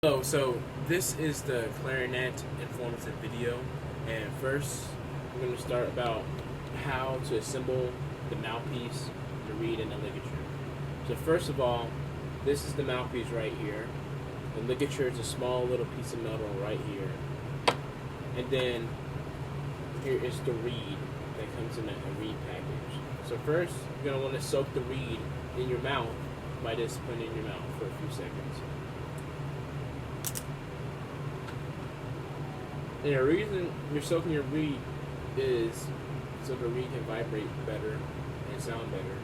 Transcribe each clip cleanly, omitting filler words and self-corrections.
Hello, so this is the clarinet informative video, and first we're going to start about how to assemble the mouthpiece, the reed, and the ligature. So first of all, this is the mouthpiece right here. The ligature is a small little piece of metal right here. And then here is the reed that comes in a reed package. So first, you're going to want to soak the reed in your mouth by just putting it in your mouth for a few seconds. And the reason you're soaking your reed is so the reed can vibrate better and sound better.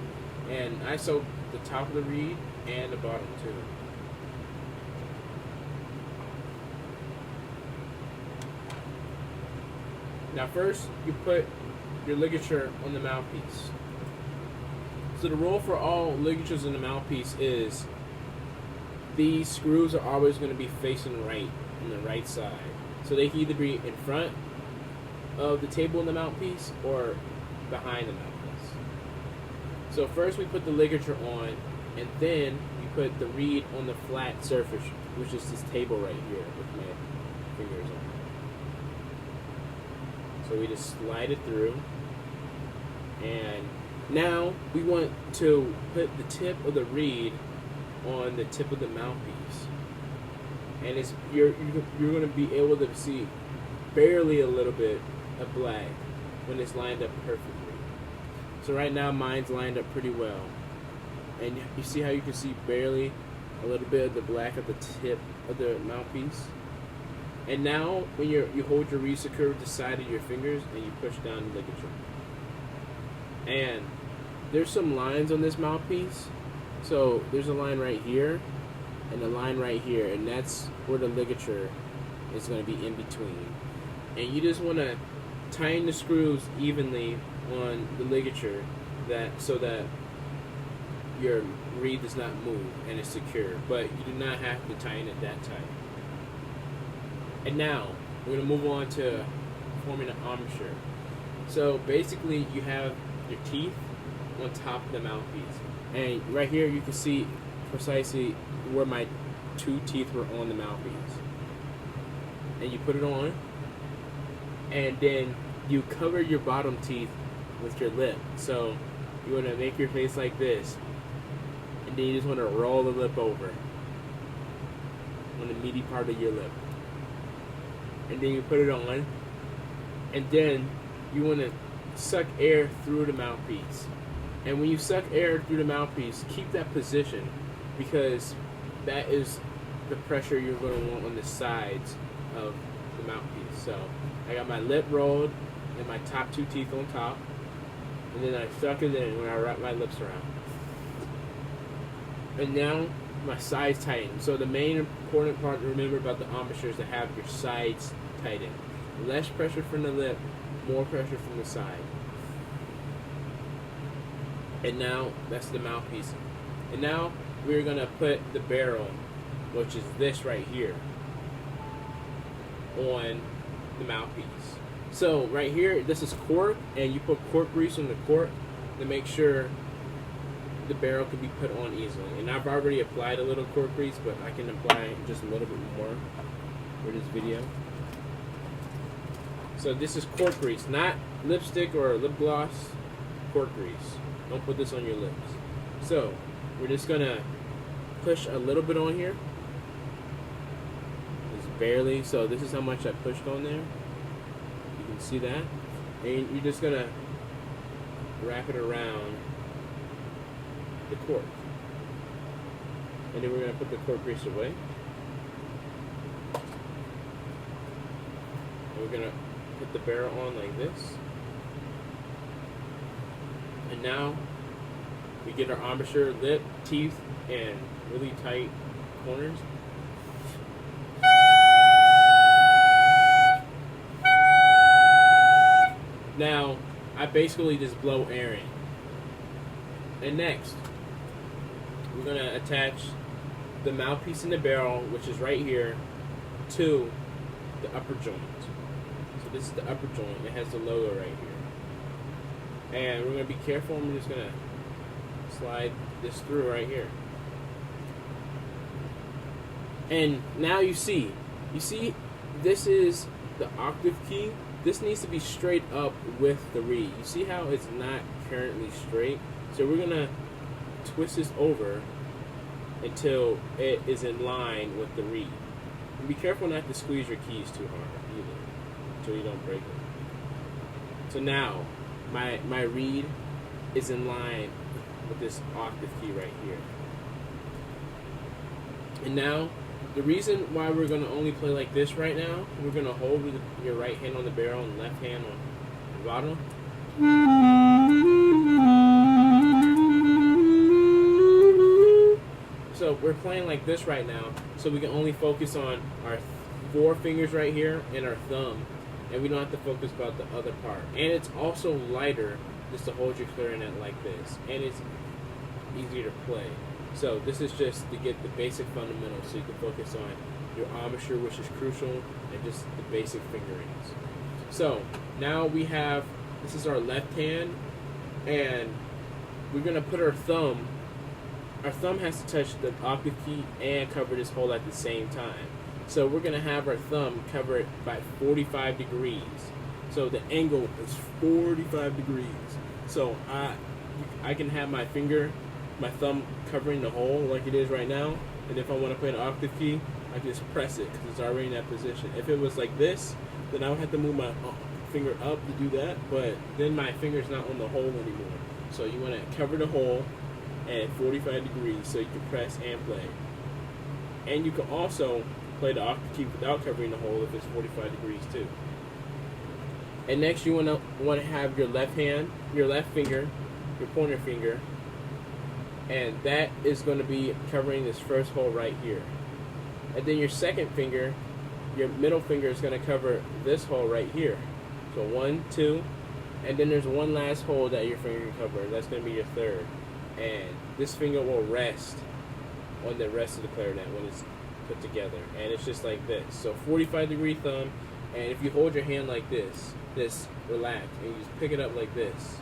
And I soak the top of the reed and the bottom too. Now first, you put your ligature on the mouthpiece. So the rule for all ligatures in the mouthpiece is these screws are always going to be facing right on the right side. So they can either be in front of the table in the mouthpiece or behind the mouthpiece. So first we put the ligature on, and then we put the reed on the flat surface, which is this table right here with my fingers on. So we just slide it through, and now we want to put the tip of the reed on the tip of the mouthpiece. And it's you're going to be able to see barely a little bit of black when it's lined up perfectly. So right now mine's lined up pretty well, and you see how you can see barely a little bit of the black at the tip of the mouthpiece. And now when you hold your reed secure with the side of your fingers and you push down the ligature, and there's some lines on this mouthpiece. So there's a line right here and a line right here, and that's where the ligature is going to be in between. And you just want to tighten the screws evenly on the ligature so that your reed does not move and is secure, but you do not have to tighten it that tight. And now we're going to move on to forming an armature. So basically you have your teeth on top of the mouthpiece, and right here you can see precisely where my two teeth were on the mouthpiece. And you put it on, and then you cover your bottom teeth with your lip. So you want to make your face like this, and then you just want to roll the lip over on the meaty part of your lip. And then you put it on, and then you want to suck air through the mouthpiece. And when you suck air through the mouthpiece, keep that position, because that is the pressure you're going to want on the sides of the mouthpiece. So I got my lip rolled and my top two teeth on top, and then I suck it in when I wrap my lips around. And now my sides tighten. So the main important part to remember about the embouchure is to have your sides tighten. Less pressure from the lip, more pressure from the side. And now that's the mouthpiece. And now we're going to put the barrel, which is this right here, on the mouthpiece. So right here, this is cork, and you put cork grease on the cork to make sure the barrel can be put on easily. And I've already applied a little cork grease, but I can apply just a little bit more for this video. So this is cork grease, not lipstick or lip gloss, cork grease. Don't put this on your lips. So we're just gonna push a little bit on here, just barely. So this is how much I pushed on there. You can see that, and you're just gonna wrap it around the cork, and then we're gonna put the cork grease away. And we're gonna put the barrel on like this. And now we get our embouchure, lip, teeth, and really tight corners. Now I basically just blow air in. And next, we're going to attach the mouthpiece in the barrel, which is right here, to the upper joint. So this is the upper joint. It has the logo right here. And we're going to be careful, and we're just going to slide this through right here. And now you see, this is the octave key. This needs to be straight up with the reed. You see how it's not currently straight? So we're gonna twist this over until it is in line with the reed. And be careful not to squeeze your keys too hard either, so you don't break them. So now, my reed is in line with this octave key right here. And now, the reason why we're going to only play like this right now, we're going to hold with your right hand on the barrel and left hand on the bottom. So we're playing like this right now, so we can only focus on our 4 fingers right here and our thumb, and we don't have to focus about the other part. And it's also lighter just to hold your clarinet like this, and it's easier to play. So this is just to get the basic fundamentals, so you can focus on your armature, which is crucial, and just the basic fingerings. So now we have, this is our left hand, and we're going to put our thumb has to touch the octave key and cover this hole at the same time. So we're going to have our thumb cover it by 45 degrees. So the angle is 45 degrees. So I can have my thumb covering the hole like it is right now, and if I want to play an octave key, I can just press it because it's already in that position. If it was like this, then I would have to move my finger up to do that, but then my finger's not on the hole anymore. So you want to cover the hole at 45 degrees so you can press and play. And you can also play the octave key without covering the hole if it's 45 degrees too. And next you want to have your left finger, your pointer finger, and that is going to be covering this first hole right here. And then your second finger, your middle finger, is going to cover this hole right here. So 1, 2, and then there's one last hole that your finger can cover. That's going to be your third. And this finger will rest on the rest of the clarinet when it's put together. And it's just like this. So 45-degree thumb, and if you hold your hand like this relaxed, and you just pick it up like this,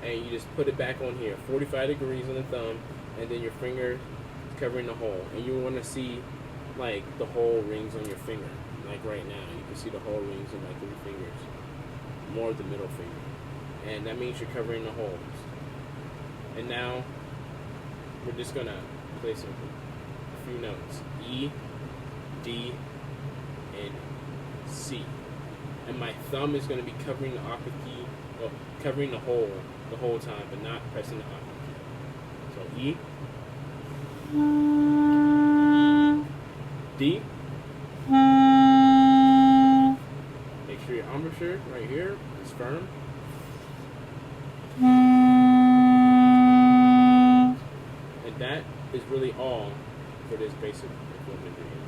and you just put it back on here, 45 degrees on the thumb, and then your finger covering the hole. And you want to see like the hole rings on your finger, like right now. You can see the hole rings on my 3 fingers, more of the middle finger, and that means you're covering the holes. And now we're just gonna play a few notes: E, D, and C. And my thumb is gonna be covering the octave key, covering the hole the whole time, but not pressing the octave key. So E, D. Make sure your embouchure right here is firm. And that is really all for this basic equipment video.